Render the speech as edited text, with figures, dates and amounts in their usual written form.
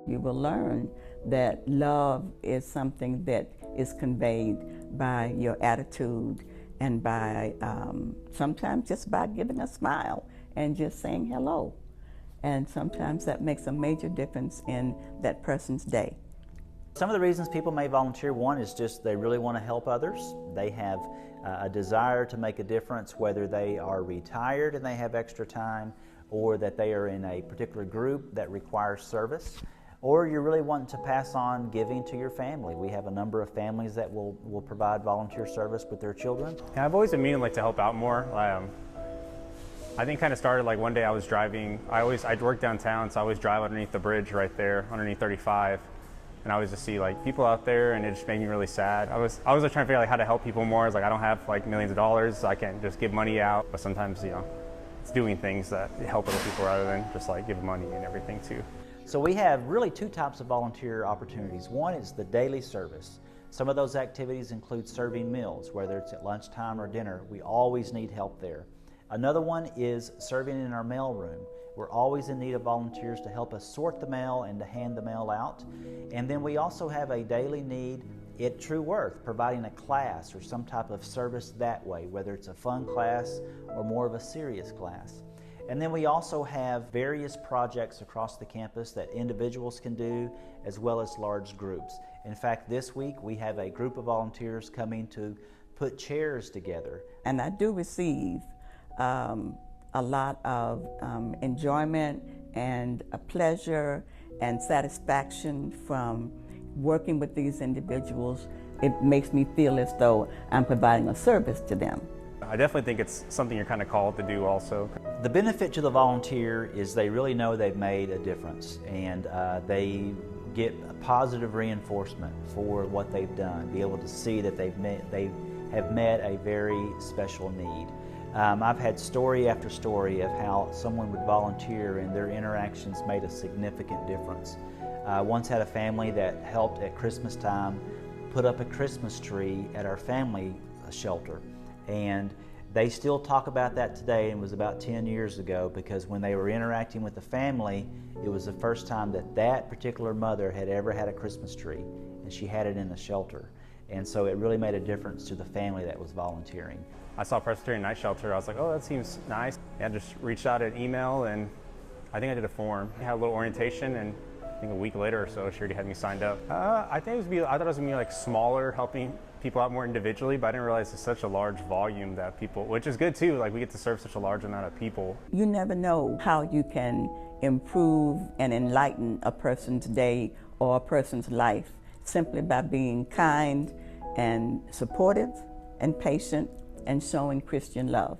You will learn that love is something that is conveyed by your attitude and by sometimes just by giving a smile and just saying hello. And sometimes that makes a major difference in that person's day. Some of the reasons people may volunteer, one is just they really want to help others. They have a desire to make a difference, whether they are retired and they have extra time, or that they are in a particular group that requires service, or you're really wanting to pass on giving to your family. We have a number of families that will provide volunteer service with their children. Yeah, I've always been meaning to help out more. I think kind of started like one day I was driving. I'd work downtown, so I always drive underneath the bridge right there, underneath 35. And I always just see like people out there, and it just made me really sad. I was trying to figure out like how to help people more. It's like I don't have like millions of dollars, so I can't just give money out. But sometimes, it's doing things that help other people rather than just like give money and everything too. So we have really two types of volunteer opportunities. One is the daily service. Some of those activities include serving meals, whether it's at lunchtime or dinner. We always need help there. Another one is serving in our mail room. We're always in need of volunteers to help us sort the mail and to hand the mail out. And then we also have a daily need at True Worth, providing a class or some type of service that way, whether it's a fun class or more of a serious class. And then we also have various projects across the campus that individuals can do, as well as large groups. In fact, this week we have a group of volunteers coming to put chairs together. And I do receive a lot of enjoyment and a pleasure and satisfaction from working with these individuals. It makes me feel as though I'm providing a service to them. I definitely think it's something you're kind of called to do also. The benefit to the volunteer is they really know they've made a difference, and they get a positive reinforcement for what they've done, be able to see that they have met a very special need. I've had story after story of how someone would volunteer and their interactions made a significant difference. I once had a family that helped at Christmas time put up a Christmas tree at our family shelter, and they still talk about that today, and it was about 10 years ago, because when they were interacting with the family, it was the first time that that particular mother had ever had a Christmas tree, and she had it in the shelter. And so it really made a difference to the family that was volunteering. I saw Presbyterian Night Shelter. I was like, oh, that seems nice. I just reached out an email, and I think I did a form. I had a little orientation, and I think a week later or so, she already had me signed up. I thought it was gonna be like smaller, helping people out more individually, but I didn't realize it's such a large volume that people, which is good too, like we get to serve such a large amount of people. You never know how you can improve and enlighten a person's day or a person's life simply by being kind and supportive and patient and showing Christian love.